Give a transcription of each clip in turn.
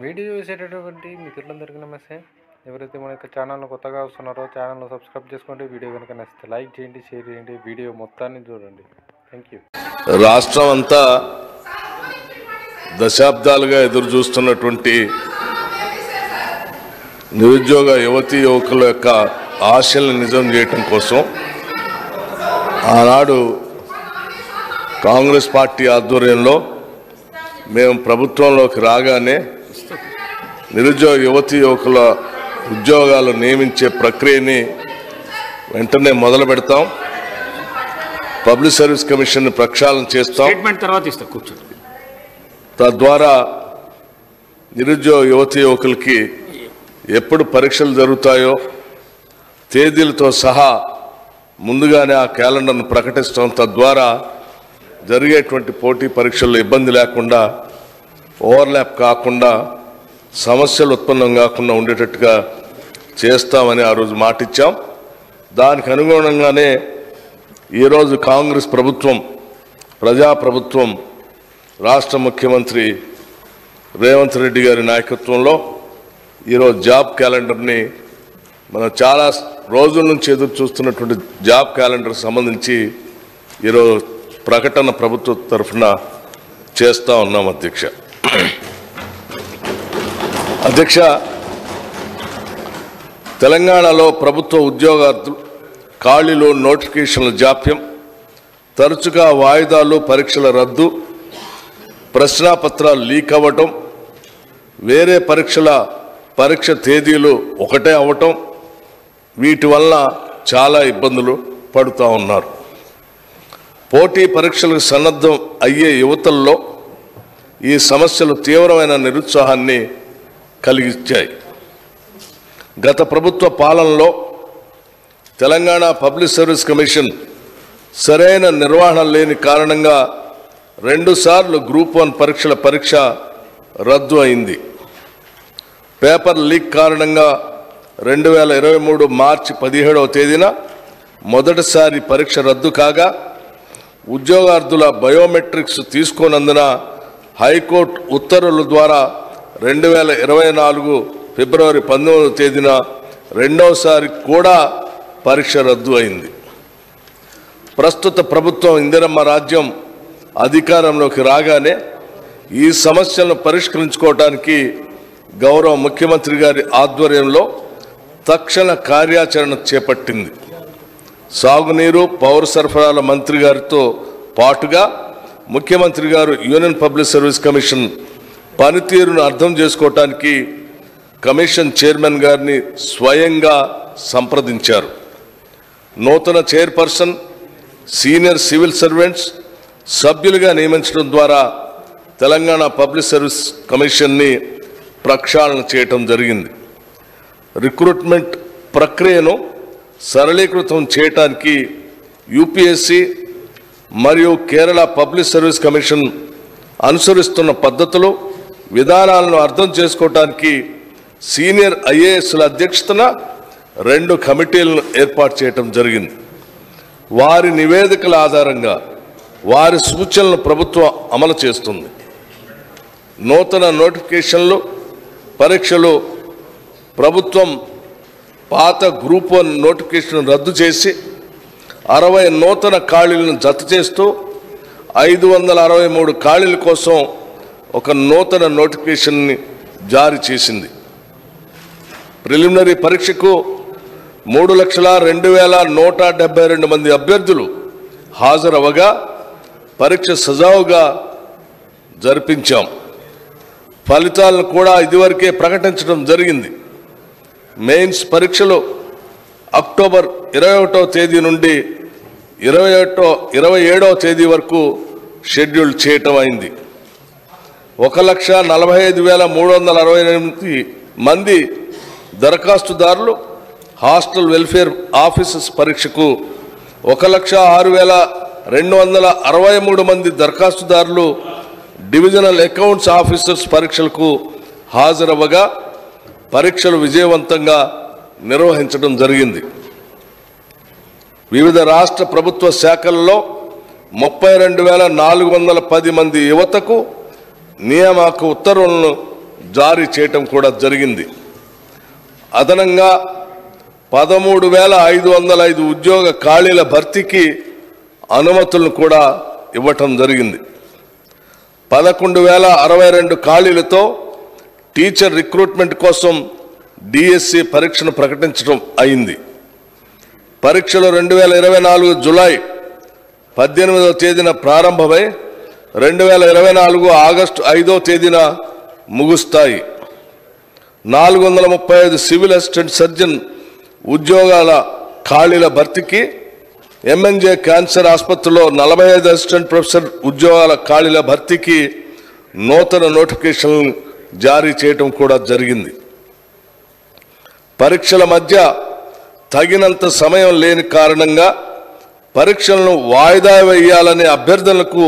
Video చూసేటటువంటి మిత్రులందరికీ నమస్తే. ఎవరైతే మన యొక్క ఛానల్ను కొత్తగా వస్తున్నారో ఛానల్ను సబ్స్క్రైబ్ చేసుకోండి. వీడియో కనుక నచ్చితే లైక్ చేయండి, షేర్ చేయండి, వీడియో మొత్తాన్ని చూడండి. Thank you. రాష్ట్రం అంతా దశాబ్దాలుగా ఎదురు చూస్తున్నటువంటి నిరుద్యోగ యువతీ యువకుల యొక్క ఆశలను నిజం చేయటం కోసం ఆనాడు కాంగ్రెస్ పార్టీ ఆధ్వర్యంలో మేము ప్రభుత్వంలోకి రాగానే నిరుద్యోగ యువతీ యువకుల ఉద్యోగాలు నియమించే ప్రక్రియని వెంటనే మొదలు పెడతాం. పబ్లిక్ సర్వీస్ కమిషన్ ప్రక్షాళన చేస్తాం. తద్వారా నిరుద్యోగ యువతీ యువకులకి ఎప్పుడు పరీక్షలు జరుగుతాయో తేదీలతో సహా ముందుగానే ఆ క్యాలెండర్ను ప్రకటిస్తాం. తద్వారా జరిగేటువంటి పోటీ పరీక్షల్లో ఇబ్బంది లేకుండా, ఓవర్లాప్ కాకుండా, సమస్యలు ఉత్పన్నం కాకుండా ఉండేటట్టుగా చేస్తామని ఆ రోజు మాటిచ్చాం. దానికి అనుగుణంగానే ఈరోజు కాంగ్రెస్ ప్రభుత్వం, ప్రజాప్రభుత్వం, రాష్ట్ర ముఖ్యమంత్రి రేవంత్ రెడ్డి గారి నాయకత్వంలో ఈరోజు జాబ్ క్యాలెండర్ని మనం చాలా రోజుల నుంచి ఎదురు చూస్తున్నటువంటి జాబ్ క్యాలెండర్కి సంబంధించి ఈరోజు ప్రకటన ప్రభుత్వ తరఫున చేస్తూ ఉన్నాం. అధ్యక్ష, తెలంగాణలో ప్రభుత్వ ఉద్యోగార్థులు ఖాళీలు, నోటిఫికేషన్ల జాప్యం, తరచుగా వాయిదాలు, పరీక్షల రద్దు, ప్రశ్నాపత్రాలు లీక్ అవ్వటం, వేరే పరీక్ష తేదీలు ఒకటే అవ్వటం, వీటి వల్ల చాలా ఇబ్బందులు పడుతూ ఉన్నారు. పోటీ పరీక్షలకు సన్నద్ధం అయ్యే యువతల్లో ఈ సమస్యలు తీవ్రమైన నిరుత్సాహాన్ని కలిగించాయి. గత ప్రభుత్వ పాలనలో తెలంగాణ పబ్లిక్ సర్వీస్ కమిషన్ సరైన నిర్వహణ లేని కారణంగా 2 సార్లు గ్రూప్ 1 పరీక్ష రద్దు అయింది. పేపర్ లీక్ కారణంగా 2023 మార్చి 17వ తేదీన మొదటిసారి పరీక్ష రద్దు కాగా, ఉద్యోగార్థుల బయోమెట్రిక్స్ తీసుకోనందున హైకోర్టు ఉత్తర్వుల ద్వారా 2024 ఫిబ్రవరి 19వ తేదీన రెండవసారి కూడా పరీక్ష రద్దు అయింది. ప్రస్తుత ప్రభుత్వం ఇందిరమ్మ రాజ్యం అధికారంలోకి రాగానే ఈ సమస్యలను పరిష్కరించుకోవడానికి గౌరవ ముఖ్యమంత్రి గారి ఆధ్వర్యంలో తక్షణ కార్యాచరణ చేపట్టింది. సాగునీరు, పౌర సరఫరాల మంత్రి గారితో పాటుగా ముఖ్యమంత్రి గారు యూనియన్ పబ్లిక్ సర్వీస్ కమిషన్ పనితీరును అర్థం చేసుకోవటానికి కమిషన్ చైర్మన్ గారిని స్వయంగా సంప్రదించారు. నూతన చైర్పర్సన్, సీనియర్ సివిల్ సర్వెంట్స్ సభ్యులుగా నియమించడం ద్వారా తెలంగాణ పబ్లిక్ సర్వీస్ కమిషన్ని ప్రక్షాళన చేయటం జరిగింది. రిక్రూట్మెంట్ ప్రక్రియను సరళీకృతం చేయటానికి యూపీఎస్సీ మరియు కేరళ పబ్లిక్ సర్వీస్ కమిషన్ అనుసరిస్తున్న పద్ధతులు, విధానాలను అర్థం చేసుకోవటానికి సీనియర్ ఐఏఎస్ల అధ్యక్షతన 2 కమిటీలను ఏర్పాటు చేయటం జరిగింది. వారి నివేదికల ఆధారంగా వారి సూచనలను ప్రభుత్వం అమలు చేస్తుంది. నూతన నోటిఫికేషన్లు, పరీక్షలు ప్రభుత్వం పాత గ్రూప్ 1 నోటిఫికేషన్ రద్దు చేసి 60 నూతన ఖాళీలను జత చేస్తూ 563 ఖాళీల కోసం ఒక నూతన నోటిఫికేషన్ని జారీ చేసింది. ప్రిలిమినరీ పరీక్షకు 3,02,172 మంది అభ్యర్థులు హాజరవగా పరీక్ష సజావుగా జరిపించాం. ఫలితాలను కూడా ఇదివరకే ప్రకటించడం జరిగింది. మెయిన్స్ పరీక్షలు అక్టోబర్ 21వ తేదీ నుండి 27వ తేదీ వరకు షెడ్యూల్ చేయటం అయింది. 1,45,368 మంది దరఖాస్తుదారులు హాస్టల్ వెల్ఫేర్ ఆఫీసర్స్ పరీక్షకు, 1,06,263 మంది దరఖాస్తుదారులు డివిజనల్ అకౌంట్స్ ఆఫీసర్స్ పరీక్షలకు హాజరవ్వగా పరీక్షలు విజయవంతంగా నిర్వహించడం జరిగింది. వివిధ రాష్ట్ర ప్రభుత్వ శాఖల్లో 32,410 మంది యువతకు నియామక ఉత్తర్వులను జారీ చేయటం కూడా జరిగింది. అదనంగా 13,505 ఉద్యోగ ఖాళీల భర్తీకి అనుమతులను కూడా ఇవ్వటం జరిగింది. 11,062 ఖాళీలతో టీచర్ రిక్రూట్మెంట్ కోసం డిఎస్సి పరీక్షను ప్రకటించడం అయింది. పరీక్షలు 2024 జూలై 18వ తేదీన ప్రారంభమై 2024 ఆగస్టు 5వ తేదీన ముగుస్తాయి. 435 సివిల్ అసిస్టెంట్ సర్జన్ ఉద్యోగాల ఖాళీల భర్తీకి ఎంఎన్జే క్యాన్సర్ ఆసుపత్రిలో 45 అసిస్టెంట్ ప్రొఫెసర్ ఉద్యోగాల ఖాళీల భర్తీకి నూతన నోటిఫికేషన్లు జారీ చేయడం కూడా జరిగింది. పరీక్షల మధ్య తగినంత సమయం లేని కారణంగా పరీక్షలను వాయిదా వేయాలనే అభ్యర్థనలకు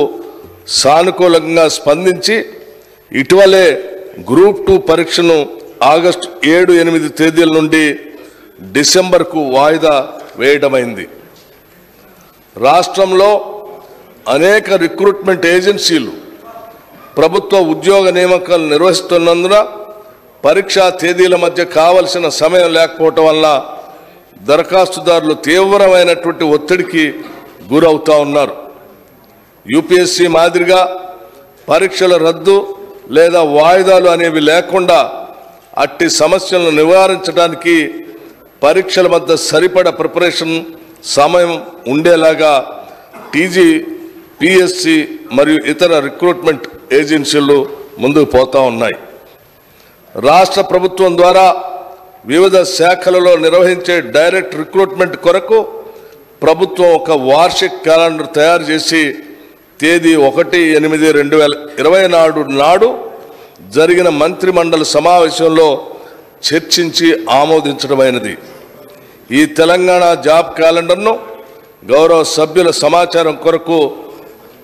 సానుకూలంగా స్పందించి ఇటీవలే గ్రూప్ 2 పరీక్షను ఆగస్టు 7, 8 తేదీల నుండి డిసెంబర్కు వాయిదా వేయడమైంది. రాష్ట్రంలో అనేక రిక్రూట్మెంట్ ఏజెన్సీలు ప్రభుత్వ ఉద్యోగ నియామకాలు నిర్వహిస్తున్నందున పరీక్షా తేదీల మధ్య కావలసిన సమయం లేకపోవటం వల్ల దరఖాస్తుదారులు తీవ్రమైనటువంటి ఒత్తిడికి గురవుతా ఉన్నారు. యూపీఎస్సీ మాదిరిగా పరీక్షల రద్దు లేదా వాయిదాలు అనేవి లేకుండా అట్టి సమస్యలను నివారించడానికి పరీక్షల మధ్య సరిపడ ప్రిపరేషన్ సమయం ఉండేలాగా టీజీ, పిఎస్సి మరియు ఇతర రిక్రూట్మెంట్ ఏజెన్సీలు ముందుకు పోతా ఉన్నాయి. రాష్ట్ర ప్రభుత్వం ద్వారా వివిధ శాఖలలో నిర్వహించే డైరెక్ట్ రిక్రూట్మెంట్ కొరకు ప్రభుత్వం ఒక వార్షిక క్యాలెండర్ తయారు చేసి తేదీ 1/8/2024 నాడు జరిగిన మంత్రిమండలి సమావేశంలో చర్చించి ఆమోదించడమైనది. ఈ తెలంగాణ జాబ్ క్యాలెండర్ను గౌరవ సభ్యుల సమాచారం కొరకు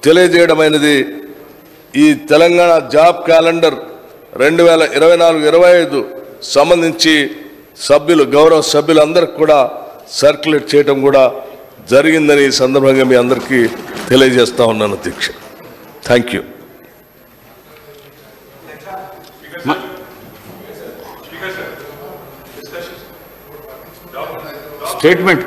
తెలియజేయడమైనది. ఈ తెలంగాణ జాబ్ క్యాలెండర్ 2024-25 సంబంధించి గౌరవ సభ్యులందరికీ కూడా సర్క్యులేట్ చేయడం కూడా జరిగిందని ఈ సందర్భంగా మీ అందరికీ తెలియజేస్తా ఉన్నాను అధ్యక్ష. Thank you. స్టేట్మెంట్